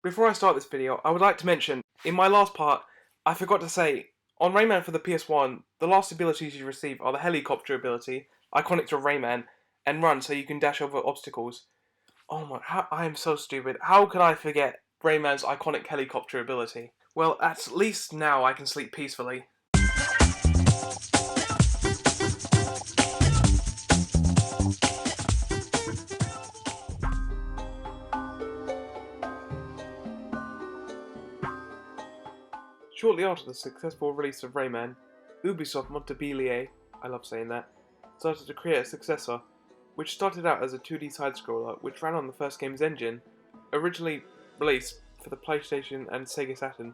Before I start this video, I would like to mention, in my last part, I forgot to say, on Rayman for the PS1, the last abilities you receive are the helicopter ability, iconic to Rayman, and run so you can dash over obstacles. Oh my, I am so stupid. How could I forget Rayman's iconic helicopter ability? Well, at least now I can sleep peacefully. Shortly after the successful release of Rayman, Ubisoft Montpellier, I love saying that, started to create a successor, which started out as a 2D side-scroller which ran on the first game's engine, originally released for the PlayStation and Sega Saturn,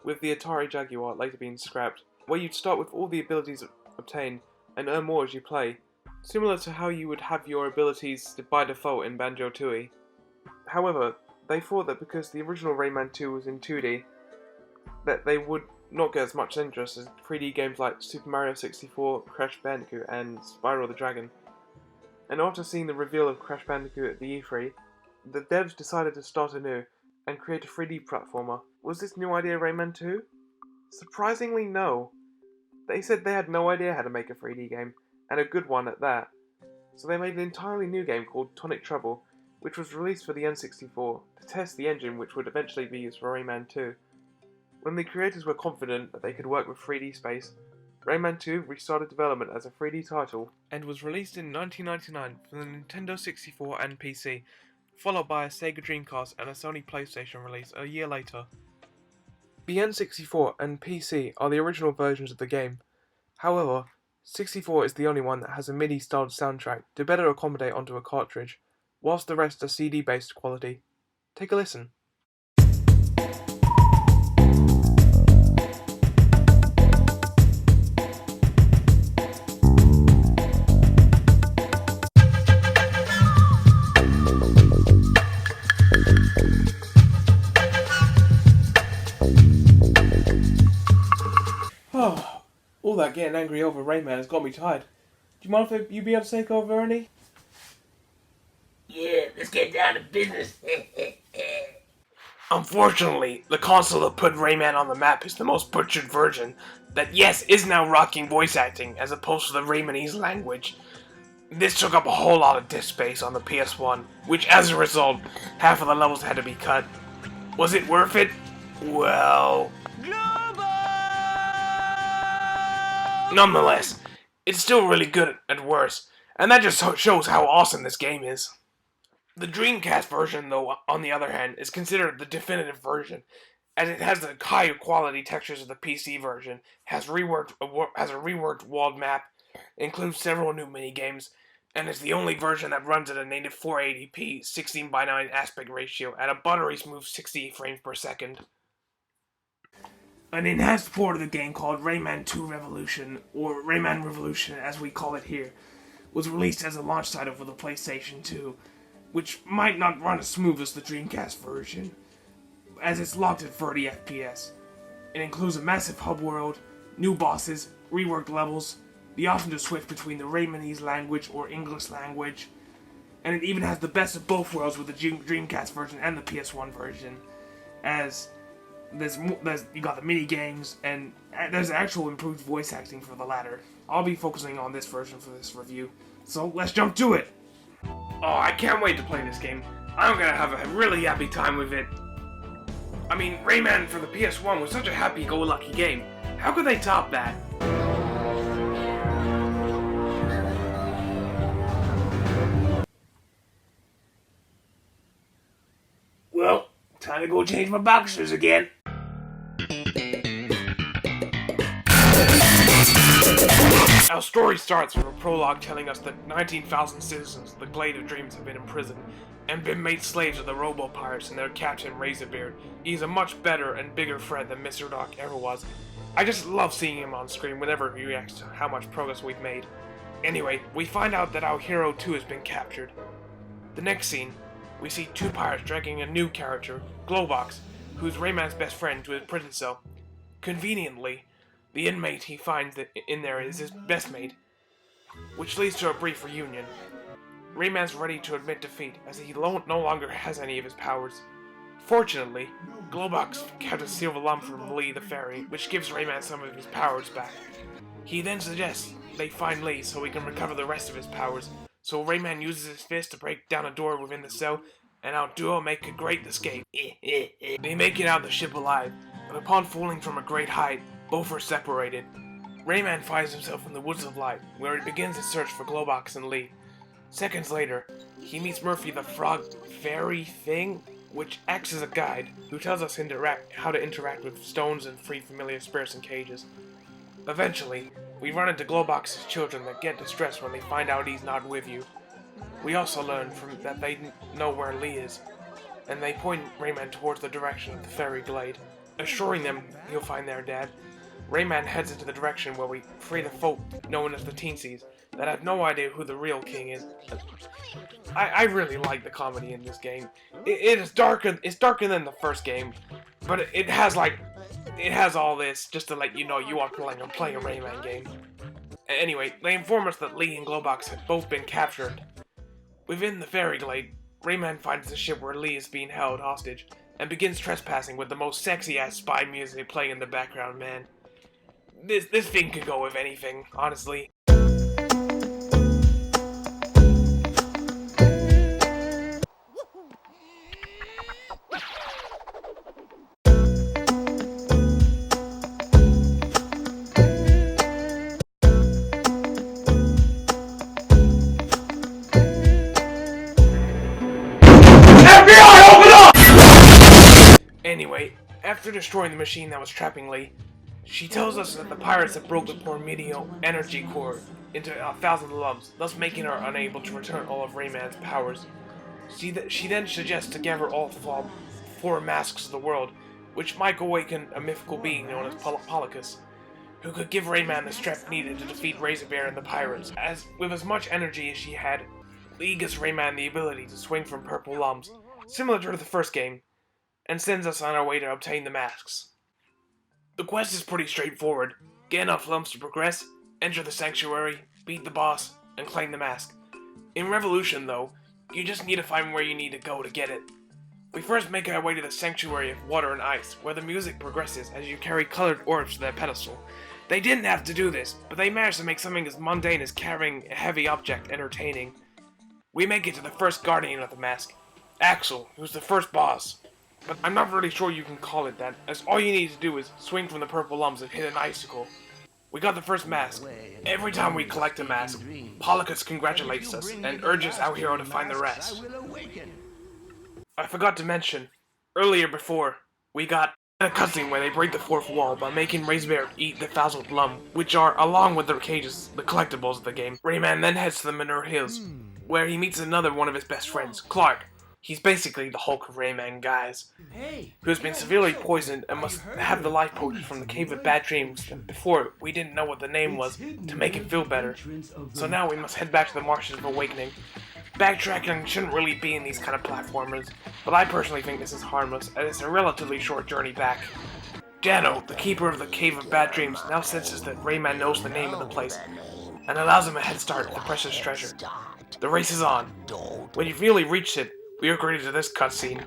with the Atari Jaguar later being scrapped, where you'd start with all the abilities obtained and earn more as you play, similar to how you would have your abilities by default in Banjo-Tooie. However, they thought that because the original Rayman 2 was in 2D, that they would not get as much interest as 3D games like Super Mario 64, Crash Bandicoot, and Spyro the Dragon. And after seeing the reveal of Crash Bandicoot at the E3, the devs decided to start anew and create a 3D platformer. Was this new idea Rayman 2? Surprisingly, no. They said they had no idea how to make a 3D game, and a good one at that. So they made an entirely new game called Tonic Trouble, which was released for the N64 to test the engine which would eventually be used for Rayman 2. When the creators were confident that they could work with 3D space, Rayman 2 restarted development as a 3D title and was released in 1999 for the Nintendo 64 and PC, followed by a Sega Dreamcast and a Sony PlayStation release a year later. The N64 and PC are the original versions of the game. However, 64 is the only one that has a MIDI-styled soundtrack to better accommodate onto a cartridge, whilst the rest are CD-based quality. Take a listen. Oh, all that getting angry over Rayman has got me tired. Do you mind if you be able to take over, Ernie? Yeah, let's get down to business. Unfortunately, the console that put Rayman on the map is the most butchered version that, yes, is now rocking voice acting as opposed to the Raymanese language. This took up a whole lot of disk space on the PS1, which as a result, half of the levels had to be cut. Was it worth it? Well... Nonetheless, it's still really good at worst, and that just shows how awesome this game is. The Dreamcast version, though, on the other hand, is considered the definitive version, as it has the higher quality textures of the PC version, has a reworked walled map, includes several new minigames, and is the only version that runs at a native 480p 16:9 aspect ratio at a buttery smooth 60 frames per second. An enhanced port of the game called Rayman 2 Revolution, or Rayman Revolution as we call it here, was released as a launch title for the PlayStation 2, which might not run as smooth as the Dreamcast version, as it's locked at 30 FPS. It includes a massive hub world, new bosses, reworked levels, the option to switch between the Raymanese language or English language, and it even has the best of both worlds with the Dreamcast version and the PS1 version, as you got the mini games, and there's actual improved voice acting for the latter. I'll be focusing on this version for this review, so let's jump to it! Oh, I can't wait to play this game. I'm gonna have a really happy time with it. I mean, Rayman for the PS1 was such a happy-go-lucky game. How could they top that? Well, time to go change my boxers again. Our story starts with a prologue telling us that 19,000 citizens of the Glade of Dreams have been imprisoned and been made slaves of the Robo-Pirates and their captain Razorbeard. He's a much better and bigger threat than Mr. Doc ever was. I just love seeing him on screen whenever he reacts to how much progress we've made. Anyway, we find out that our hero too has been captured. The next scene, we see two pirates dragging a new character, Glowbox, who's Rayman's best friend, to his prison cell. Conveniently, the inmate he finds in there is his best mate, which leads to a brief reunion. Rayman's ready to admit defeat, as he no longer has any of his powers. Fortunately, Globox had to steal the lump from Lee the fairy, which gives Rayman some of his powers back. He then suggests they find Lee so he can recover the rest of his powers, so Rayman uses his fist to break down a door within the cell, and our duo make a great escape. They make it out of the ship alive, but upon falling from a great height, both are separated. Rayman finds himself in the Woods of Light, where he begins his search for Globox and Lee. Seconds later, he meets Murphy the frog fairy thing, which acts as a guide, who tells us how to interact with stones and free familiar spirits in cages. Eventually, we run into Globox's children that get distressed when they find out he's not with you. We also learn that they know where Lee is, and they point Rayman towards the direction of the fairy glade. Assuring them he'll find their dad, Rayman heads into the direction where we free the folk known as the Teensies that have no idea who the real king is. I really like the comedy in this game. It's darker than the first game, but it has all this just to let you know you are playing a Rayman game. Anyway, they inform us that Lee and Globox have both been captured. Within the fairy glade, Rayman finds the ship where Lee is being held hostage and begins trespassing with the most sexy-ass spy music playing in the background, man. This thing could go with anything, honestly. Anyway, after destroying the machine that was trapping Lee, she tells us that the pirates have broke the Pormidio energy core into 1,000 lumps, thus making her unable to return all of Rayman's powers. She then suggests to gather all 4 masks of the world, which might awaken a mythical being known as Polycus, who could give Rayman the strength needed to defeat Razor Bear and the pirates. With as much energy as she had, Lee gives Rayman the ability to swing from purple lumps, similar to the first game, and sends us on our way to obtain the masks. The quest is pretty straightforward. Get enough lumps to progress, enter the sanctuary, beat the boss, and claim the mask. In Revolution, though, you just need to find where you need to go to get it. We first make our way to the Sanctuary of Water and Ice, where the music progresses as you carry colored orbs to their pedestal. They didn't have to do this, but they managed to make something as mundane as carrying a heavy object entertaining. We make it to the first guardian of the mask, Axel, who's the first boss. But I'm not really sure you can call it that, as all you need to do is swing from the purple lumps and hit an icicle. We got the first mask. Every time we collect a mask, Polycus congratulates us and urges our hero to find the rest. I forgot to mention, earlier before, we got a cutscene where they break the 4th wall by making Razor Bear eat the 1,000th lump, which are, along with their cages, the collectibles of the game. Rayman then heads to the Manure Hills, where he meets another one of his best friends, Clark. He's basically the Hulk of Rayman, guys, who has been severely poisoned and must have the life potion from the Cave of Bad Dreams that before we didn't know what the name was to make him feel better. So now we must head back to the Marshes of Awakening. Backtracking shouldn't really be in these kind of platformers, but I personally think this is harmless, as it's a relatively short journey back. Jano, the keeper of the Cave of Bad Dreams, now senses that Rayman knows the name of the place, and allows him a head start with the precious treasure. The race is on. When you've really reached it, we are greeted to this cutscene.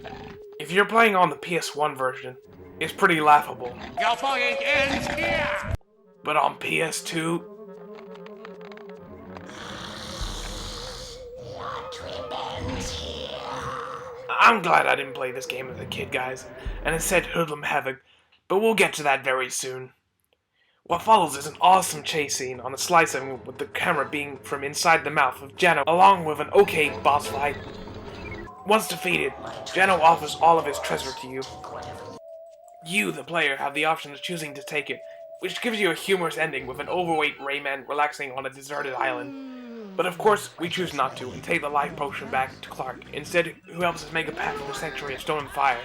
If you're playing on the PS1 version, it's pretty laughable. Your voyage ends here! But on PS2... I'm glad I didn't play this game as a kid, guys, and instead hoodlum Havoc, but we'll get to that very soon. What follows is an awesome chase scene on a slide segment with the camera being from inside the mouth of Jano, along with an okay boss fight. Once defeated, Jano offers all of his treasure to you. You, the player, have the option of choosing to take it, which gives you a humorous ending with an overweight Rayman relaxing on a deserted island. But of course, we choose not to and take the life potion back to Clark, instead who helps us make a path to the Sanctuary of Stone and Fire.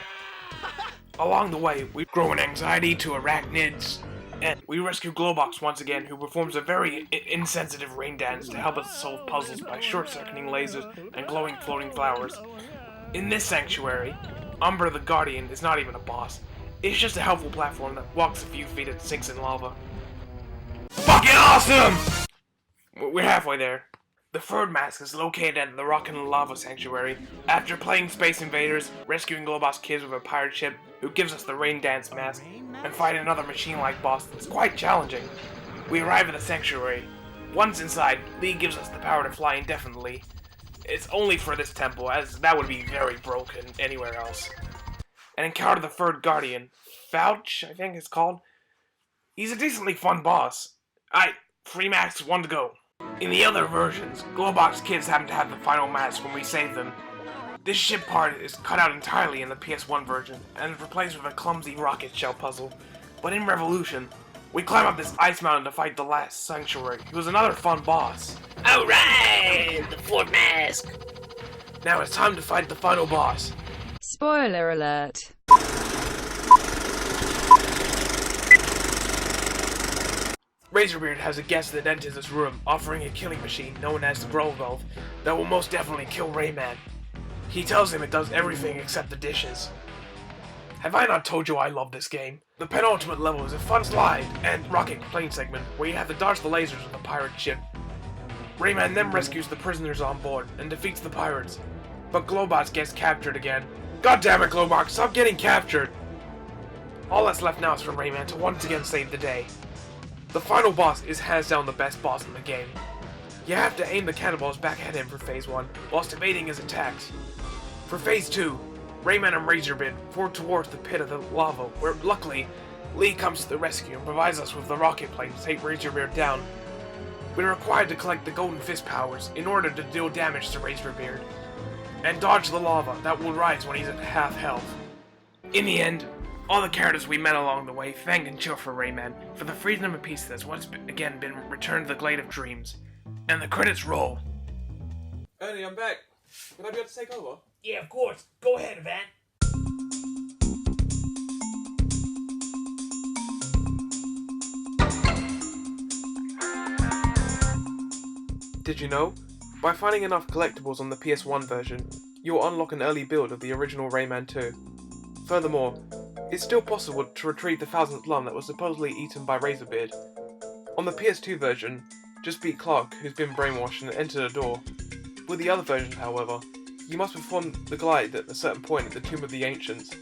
Along the way, we grow in anxiety to arachnids, and we rescue Globox once again, who performs a very insensitive rain dance to help us solve puzzles by short-circuiting lasers and glowing floating flowers. In this sanctuary, Umbra the Guardian is not even a boss. It's just a helpful platform that walks a few feet and sinks in lava. Fucking awesome! We're halfway there. The third mask is located at the Rock and Lava Sanctuary. After playing Space Invaders, rescuing Globos kids with a pirate ship who gives us the Rain Dance mask, and fighting another machine-like boss that's quite challenging, we arrive at the sanctuary. Once inside, Lee gives us the power to fly indefinitely. It's only for this temple, as that would be very broken anywhere else. And encounter the third guardian, Fouch, I think it's called. He's a decently fun boss. Alright, 3 masks, 1 to go. In the other versions, Glowbox kids happen to have the final mask when we save them. This ship part is cut out entirely in the PS1 version, and is replaced with a clumsy rocket shell puzzle. But in Revolution, we climb up this ice mountain to fight the last sanctuary, who was another fun boss. Alright! The 4th mask! Now it's time to fight the final boss. Spoiler alert. Razorbeard has a guest that enters his room, offering a killing machine known as the Grow Valve that will most definitely kill Rayman. He tells him it does everything except the dishes. Have I not told you I love this game? The penultimate level is a fun slide and rocket plane segment where you have to dodge the lasers of the pirate ship. Rayman then rescues the prisoners on board and defeats the pirates, but Glowbox gets captured again. God damn it, Glowbox, stop getting captured! All that's left now is for Rayman to once again save the day. The final boss is hands down the best boss in the game. You have to aim the cannonballs back at him for Phase 1, whilst evading his attacks. For Phase 2, Rayman and Razorbeard forward towards the pit of the lava, where luckily, Lee comes to the rescue and provides us with the rocket plane to take Razorbeard down. We're required to collect the Golden Fist powers in order to deal damage to Razorbeard, and dodge the lava that will rise when he's at half health. In the end, all the characters we met along the way thank and cheer for Rayman for the freedom and peace that's once again been returned to the Glade of Dreams. And the credits roll. Ernie, I'm back. Can I be able to take over? Yeah, of course. Go ahead, Van. Did you know? By finding enough collectibles on the PS1 version, you'll unlock an early build of the original Rayman 2. Furthermore, it's still possible to retrieve the 1000th lung that was supposedly eaten by Razorbeard. On the PS2 version, just beat Clark, who's been brainwashed, and enter the door. With the other version, however, you must perform the glide at a certain point at the Tomb of the Ancients.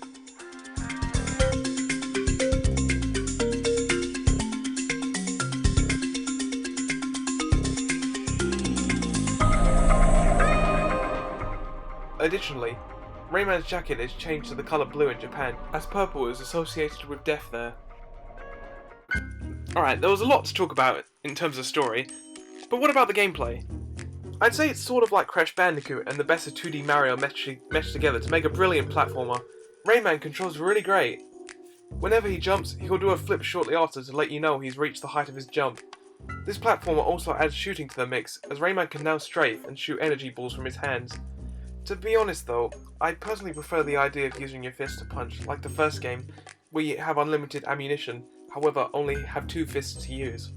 Additionally, Rayman's jacket is changed to the colour blue in Japan, as purple is associated with death there. Alright, there was a lot to talk about in terms of story, but what about the gameplay? I'd say it's sort of like Crash Bandicoot and the best of 2D Mario meshed together to make a brilliant platformer. Rayman controls really great. Whenever he jumps, he'll do a flip shortly after to let you know he's reached the height of his jump. This platformer also adds shooting to the mix, as Rayman can now strafe and shoot energy balls from his hands. To be honest though, I personally prefer the idea of using your fist to punch, like the first game, where you have unlimited ammunition, however only have 2 fists to use.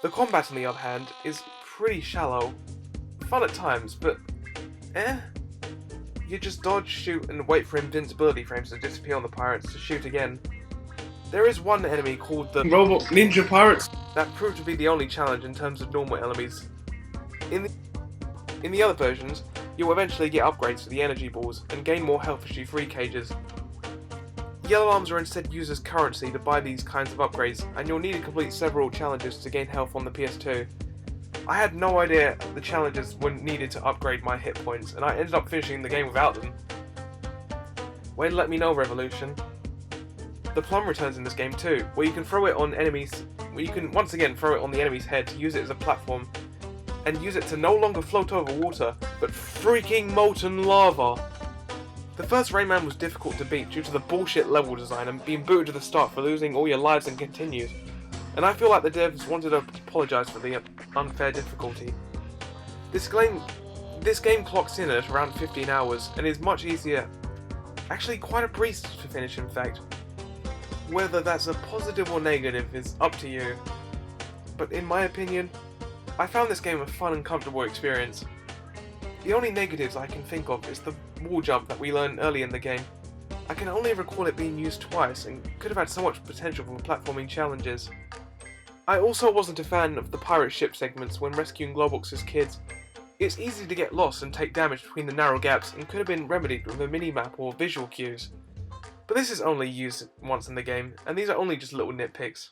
The combat on the other hand is pretty shallow, fun at times, but You just dodge, shoot and wait for invincibility frames to disappear on the pirates to shoot again. There is one enemy called the Robot Ninja Pirates that proved to be the only challenge in terms of normal enemies. In the other versions, you'll eventually get upgrades to the energy balls and gain more health as you free cages. Yellow arms are instead used as currency to buy these kinds of upgrades, and you'll need to complete several challenges to gain health on the PS2. I had no idea the challenges were needed to upgrade my hit points, and I ended up finishing the game without them. Way to let me know, Revolution. The plum returns in this game too, where you can throw it on enemies, where you can once again throw it on the enemy's head to use it as a platform, and use it to no longer float over water, but freaking molten lava. The first Rayman was difficult to beat due to the bullshit level design and being booted to the start for losing all your lives and continues, and I feel like the devs wanted to apologise for the unfair difficulty. This game clocks in at around 15 hours and is much easier, actually quite a breeze to finish in fact. Whether that's a positive or negative is up to you, but in my opinion, I found this game a fun and comfortable experience. The only negatives I can think of is the wall jump that we learned early in the game. I can only recall it being used twice and could have had so much potential for platforming challenges. I also wasn't a fan of the pirate ship segments when rescuing Globox's kids. It's easy to get lost and take damage between the narrow gaps and could have been remedied with a mini-map or visual cues. But this is only used once in the game, and these are only just little nitpicks.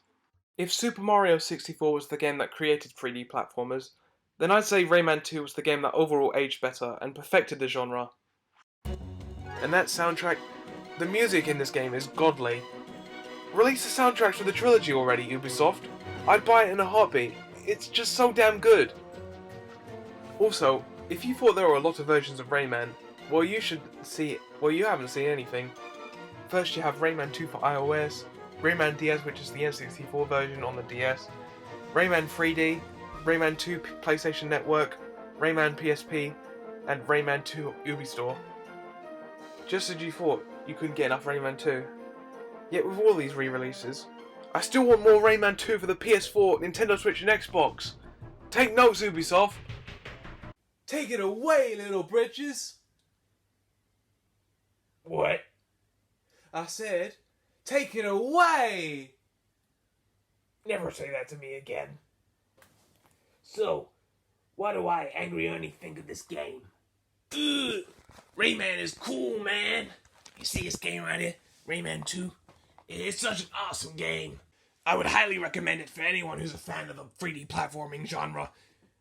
If Super Mario 64 was the game that created 3D platformers, then I'd say Rayman 2 was the game that overall aged better and perfected the genre. And that soundtrack, the music in this game is godly. Release the soundtracks for the trilogy already, Ubisoft. I'd buy it in a heartbeat. It's just so damn good. Also, if you thought there were a lot of versions of Rayman, well you haven't seen anything. First you have Rayman 2 for iOS, Rayman DS which is the N64 version on the DS, Rayman 3D, Rayman 2 PlayStation Network, Rayman PSP, and Rayman 2 Ubistore. Just as you thought you couldn't get enough Rayman 2. Yet with all these re-releases, I still want more Rayman 2 for the PS4, Nintendo Switch and Xbox. Take notes, Ubisoft! Take it away, little britches! What? I said, take it away! Never say that to me again. So, what do I, Angry Ernie, think of this game? Ugh, Rayman is cool, man. You see this game right here? Rayman 2? It's such an awesome game. I would highly recommend it for anyone who's a fan of the 3D platforming genre.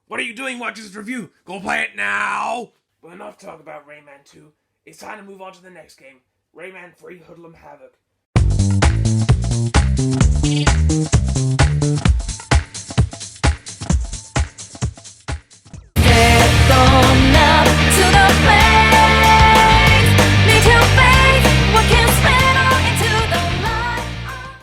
What are you doing watching this review? Go play it now! But enough talk about Rayman 2. It's time to move on to the next game. Rayman 3 Hoodlum Havoc.